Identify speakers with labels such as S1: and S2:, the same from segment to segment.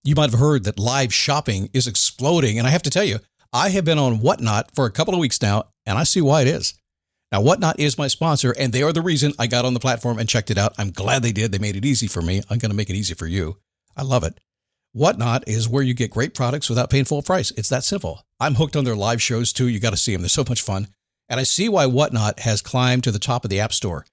S1: You might have heard that live shopping is exploding. And I have to tell you, I have been on Whatnot for a couple of weeks now, and I see why it is. Now, Whatnot is my sponsor, and they are the reason I got on the platform and checked it out. I'm glad they did. They made it easy for me. I'm going to make it easy for you. I love it. Whatnot is where you get great products without paying full price. It's that simple. I'm hooked on their live shows, too. You got to see them. They're so much fun. And I see why Whatnot has climbed to the top of the App Store.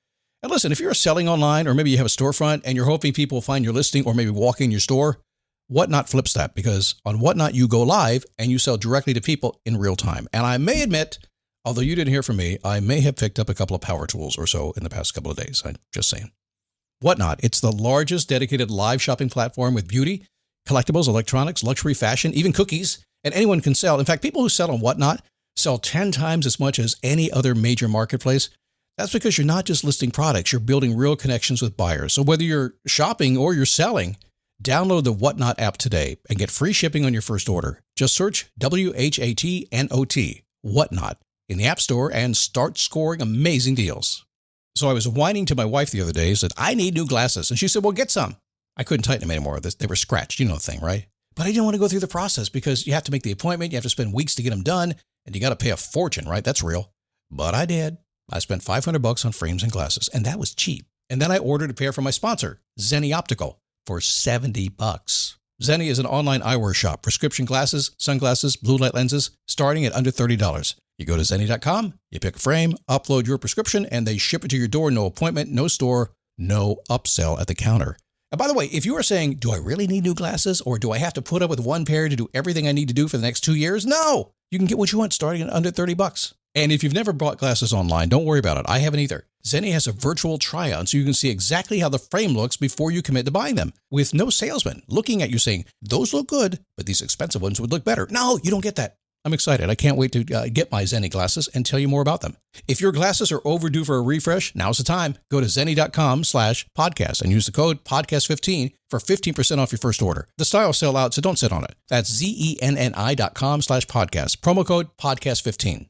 S1: And listen, if you're selling online, or maybe you have a storefront and you're hoping people will find your listing or maybe walk in your store, Whatnot flips that, because on Whatnot, you go live and you sell directly to people in real time. And I may admit, although you didn't hear from me, I may have picked up a couple of power tools or so in the past couple of days. I'm just saying. Whatnot, it's the largest dedicated live shopping platform with beauty, collectibles, electronics, luxury, fashion, even cookies, and anyone can sell. In fact, people who sell on Whatnot sell 10 times as much as any other major marketplace. That's because you're not just listing products, you're building real connections with buyers. So whether you're shopping or you're selling, download the Whatnot app today and get free shipping on your first order. Just search WHATNOT, Whatnot, in the App Store and start scoring amazing deals. So I was whining to my wife the other day, said, I need new glasses. And she said, well, get some. I couldn't tighten them anymore. They were scratched. You know the thing, right? But I didn't want to go through the process because you have to make the appointment. You have to spend weeks to get them done. And you got to pay a fortune, right? That's real. But I did. I spent $500 on frames and glasses, and that was cheap. And then I ordered a pair from my sponsor, Zenni Optical, for $70. Zenni is an online eyewear shop, prescription glasses, sunglasses, blue light lenses, starting at under $30. You go to Zenni.com, you pick a frame, upload your prescription, and they ship it to your door. No appointment, no store, no upsell at the counter. And by the way, if you are saying, do I really need new glasses, or do I have to put up with one pair to do everything I need to do for the next 2 years? No, you can get what you want starting at under $30. And if you've never bought glasses online, don't worry about it. I haven't either. Zenni has a virtual try-on so you can see exactly how the frame looks before you commit to buying them, with no salesman looking at you saying, those look good, but these expensive ones would look better. No, you don't get that. I'm excited. I can't wait to get my Zenni glasses and tell you more about them. If your glasses are overdue for a refresh, now's the time. Go to Zenni.com/podcast and use the code podcast15 for 15% off your first order. The styles sell out, so don't sit on it. That's ZENNI.com/podcast. Promo code podcast15.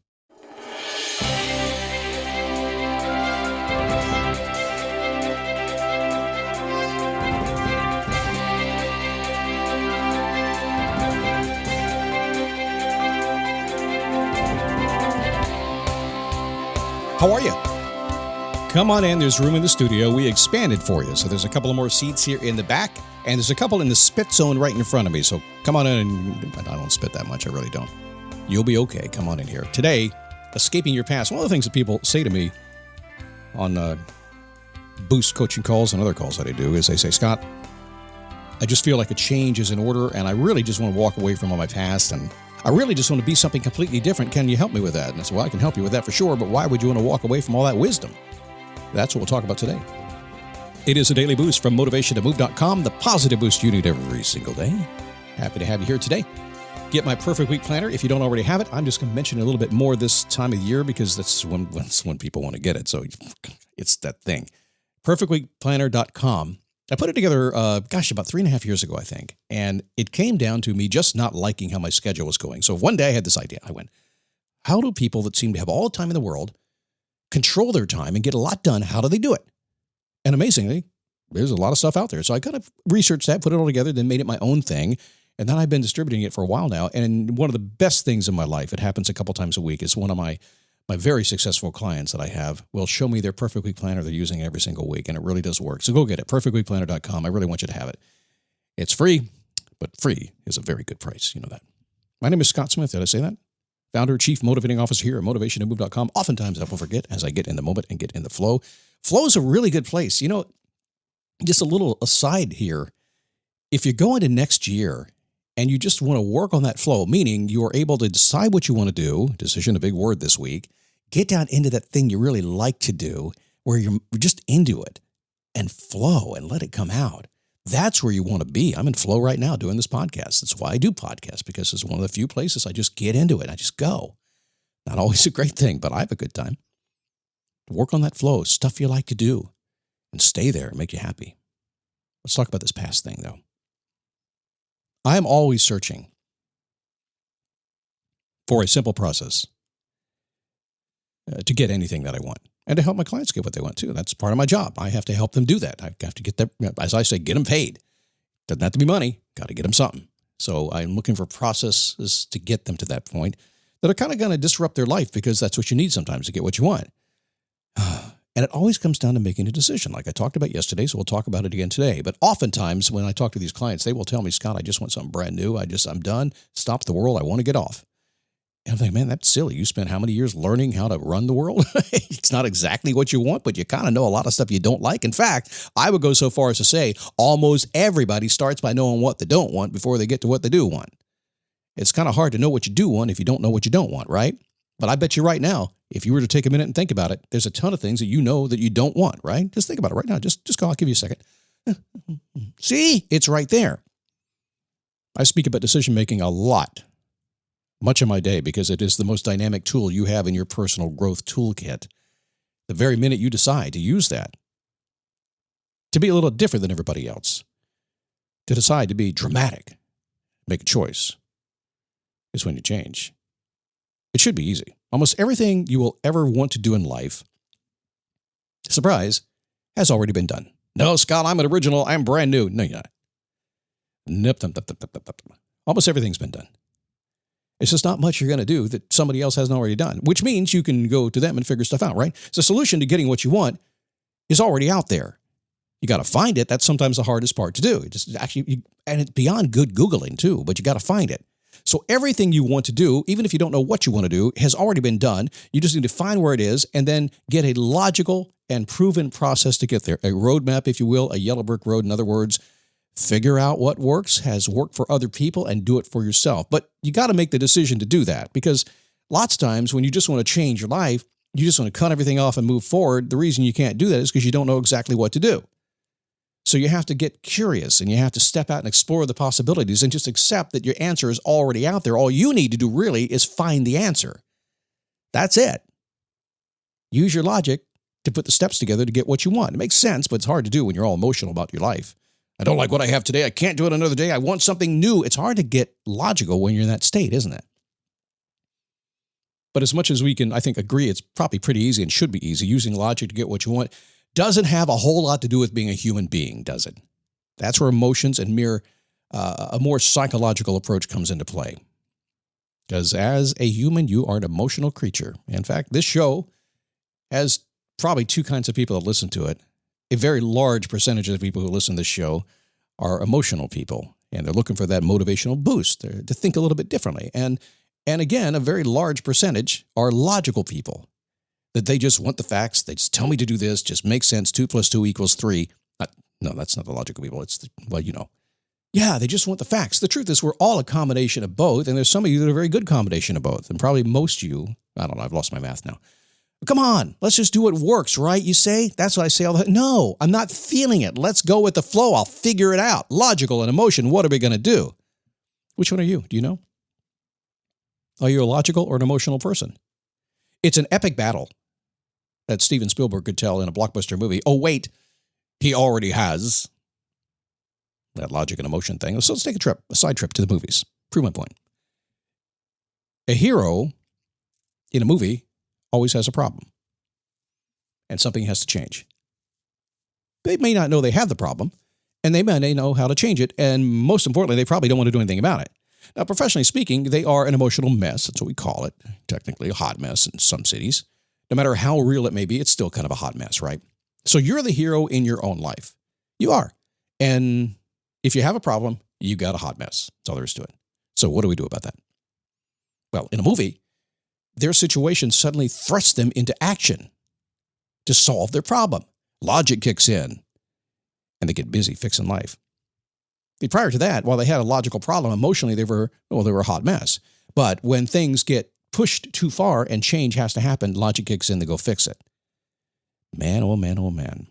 S1: How are you? Come on in. There's room in the studio. We expanded for you. So there's a couple of more seats here in the back, and there's a couple in the spit zone right in front of me. So come on in. And I don't spit that much. I really don't. You'll be okay. Come on in here. Today, escaping your past. One of the things that people say to me on Boost coaching calls and other calls that I do is they say, Scott, I just feel like a change is in order, and I really just want to walk away from all my past, and I really just want to be something completely different. Can you help me with that? And I said, well, I can help you with that for sure, but why would you want to walk away from all that wisdom? That's what we'll talk about today. It is a daily boost from motivationtomove.com, the positive boost you need every single day. Happy to have you here today. Get my Perfect Week Planner if you don't already have it. I'm just going to mention a little bit more this time of year because that's when people want to get it. So it's that thing. Perfectweekplanner.com. I put it together, about 3.5 years ago, I think. And it came down to me just not liking how my schedule was going. So one day I had this idea. I went, how do people that seem to have all the time in the world control their time and get a lot done? How do they do it? And amazingly, there's a lot of stuff out there. So I kind of researched that, put it all together, then made it my own thing. And then I've been distributing it for a while now. And one of the best things in my life, it happens a couple times a week, is one of my very successful clients that I have will show me their Perfect Week Planner they're using every single week, and it really does work. So go get it, perfectweekplanner.com. I really want you to have it. It's free, but free is a very good price. You know that. My name is Scott Smith. Did I say that? Founder, Chief Motivating Officer here at motivationtomove.com. Oftentimes I will forget as I get in the moment and get in the flow. Flow is a really good place. You know, just a little aside here. If you go into next year and you just want to work on that flow, meaning you are able to decide what you want to do, decision, a big word this week, get down into that thing you really like to do, where you're just into it, and flow and let it come out. That's where you want to be. I'm in flow right now doing this podcast. That's why I do podcasts, because it's one of the few places I just get into it. I just go. Not always a great thing, but I have a good time. Work on that flow, stuff you like to do, and stay there and make you happy. Let's talk about this past thing, though. I am always searching for a simple process to get anything that I want, and to help my clients get what they want too. That's part of my job. I have to help them do that. I have to get them, as I say, get them paid. Doesn't have to be money. Got to get them something. So I'm looking for processes to get them to that point that are kind of going to disrupt their life, because that's what you need sometimes to get what you want. And it always comes down to making a decision, like I talked about yesterday, so we'll talk about it again today. But oftentimes when I talk to these clients, they will tell me, Scott, I just want something brand new. I'm done. Stop the world. I want to get off. And I'm like, man, that's silly. You spent how many years learning how to run the world? It's not exactly what you want, but you kind of know a lot of stuff you don't like. In fact, I would go so far as to say almost everybody starts by knowing what they don't want before they get to what they do want. It's kind of hard to know what you do want if you don't know what you don't want, right? But I bet you right now, if you were to take a minute and think about it, there's a ton of things that you know that you don't want, right? Just think about it right now. Just go. I'll give you a second. See, it's right there. I speak about decision-making a lot, much of my day, because it is the most dynamic tool you have in your personal growth toolkit. The very minute you decide to use that, to be a little different than everybody else, to decide to be dramatic, make a choice, is when you change. It should be easy. Almost everything you will ever want to do in life, surprise, has already been done. No, Scott, I'm an original. I'm brand new. No, you're not. Nope. Almost everything's been done. It's just not much you're going to do that somebody else hasn't already done, which means you can go to them and figure stuff out, right? So the solution to getting what you want is already out there. You got to find it. That's sometimes the hardest part to do. And it's beyond good Googling too, but you got to find it. So everything you want to do, even if you don't know what you want to do, has already been done. You just need to find where it is and then get a logical and proven process to get there. A roadmap, if you will, a yellow brick road. In other words, figure out what works, has worked for other people, and do it for yourself. But you got to make the decision to do that, because lots of times when you just want to change your life, you just want to cut everything off and move forward. The reason you can't do that is because you don't know exactly what to do. So you have to get curious and you have to step out and explore the possibilities and just accept that your answer is already out there. All you need to do really is find the answer. That's it. Use your logic to put the steps together to get what you want. It makes sense, but it's hard to do when you're all emotional about your life. I don't like what I have today. I can't do it another day. I want something new. It's hard to get logical when you're in that state, isn't it? But as much as we can, I think, agree it's probably pretty easy and should be easy, using logic to get what you want doesn't have a whole lot to do with being a human being, does it? That's where emotions and a more psychological approach comes into play. Because as a human, you are an emotional creature. In fact, this show has probably two kinds of people that listen to it. A very large percentage of people who listen to this show are emotional people, and they're looking for that motivational boost to think a little bit differently. And again, a very large percentage are logical people, that they just want the facts. They just tell me to do this, just makes sense. 2 + 2 = 3. No, that's not the logical people. Yeah, they just want the facts. The truth is we're all a combination of both, and there's some of you that are a very good combination of both, and probably most of you, I don't know, I've lost my math now. Come on, let's just do what works, right? You say? That's what I say all the time. No, I'm not feeling it. Let's go with the flow. I'll figure it out. Logical and emotion, what are we going to do? Which one are you? Do you know? Are you a logical or an emotional person? It's an epic battle that Steven Spielberg could tell in a blockbuster movie. Oh, wait, he already has. That logic and emotion thing. So let's take a side trip to the movies. Prove my point. A hero in a movie always has a problem, and something has to change. They may not know they have the problem, and they may know how to change it, and most importantly, they probably don't want to do anything about it. Now, professionally speaking, they are an emotional mess. That's what we call it. Technically, a hot mess in some cities. No matter how real it may be, it's still kind of a hot mess, right? So you're the hero in your own life. You are. And if you have a problem, you got a hot mess. That's all there is to it. So what do we do about that? Well, in a movie, their situation suddenly thrusts them into action to solve their problem. Logic kicks in, and they get busy fixing life. Prior to that, while they had a logical problem, emotionally they were a hot mess. But when things get pushed too far and change has to happen, logic kicks in to go fix it. Man, oh man, oh man.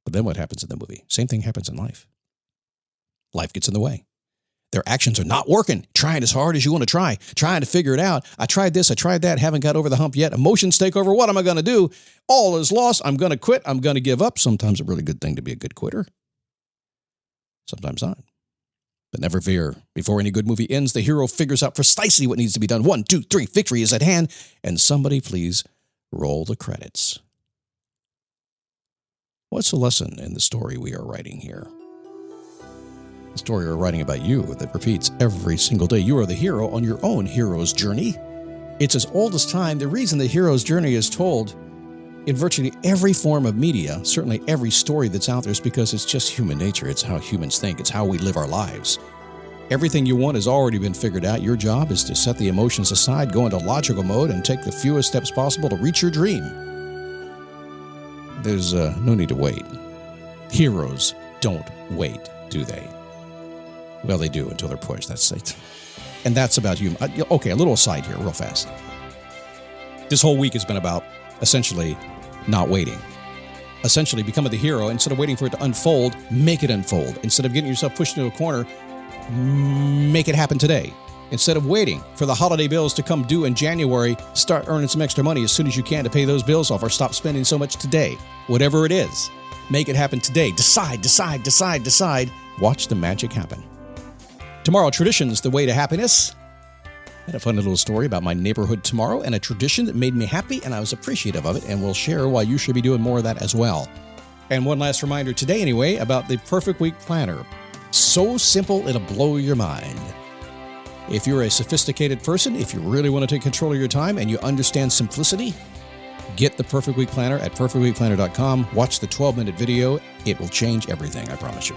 S1: But then what happens in the movie? Same thing happens in life. Life gets in the way. Their actions are not working. Trying as hard as you want to trying to figure it out. I tried this, I tried that, haven't got over the hump yet. Emotions take over. What am I going to do? All is lost. I'm going to quit. I'm going to give up. Sometimes a really good thing to be a good quitter. Sometimes not. But never fear. Before any good movie ends, the hero figures out precisely what needs to be done. 1, 2, 3, victory is at hand. And somebody please roll the credits. What's the lesson in the story we are writing here? a story we're writing about you that repeats every single day. You are the hero on your own hero's journey. It's as old as time. The reason the hero's journey is told in virtually every form of media, certainly every story that's out there, is because it's just human nature. It's how humans think. It's how we live our lives. Everything you want has already been figured out. Your job is to set the emotions aside, go into logical mode, and take the fewest steps possible to reach your dream. There's no need to wait. Heroes don't wait, do they? Well, they do until they're pushed. That's it. And that's about you. Okay, a little aside here, real fast. This whole week has been about essentially not waiting. Essentially becoming the hero. Instead of waiting for it to unfold, make it unfold. Instead of getting yourself pushed into a corner, make it happen today. Instead of waiting for the holiday bills to come due in January, start earning some extra money as soon as you can to pay those bills off, or stop spending so much today. Whatever it is, make it happen today. Decide. Watch the magic happen. Tomorrow, tradition's the way to happiness. I had a fun little story about my neighborhood tomorrow and a tradition that made me happy, and I was appreciative of it, and we'll share why you should be doing more of that as well. And one last reminder today, anyway, about the Perfect Week Planner. So simple, it'll blow your mind. If you're a sophisticated person, if you really want to take control of your time and you understand simplicity, get the Perfect Week Planner at perfectweekplanner.com. Watch the 12-minute video. It will change everything, I promise you.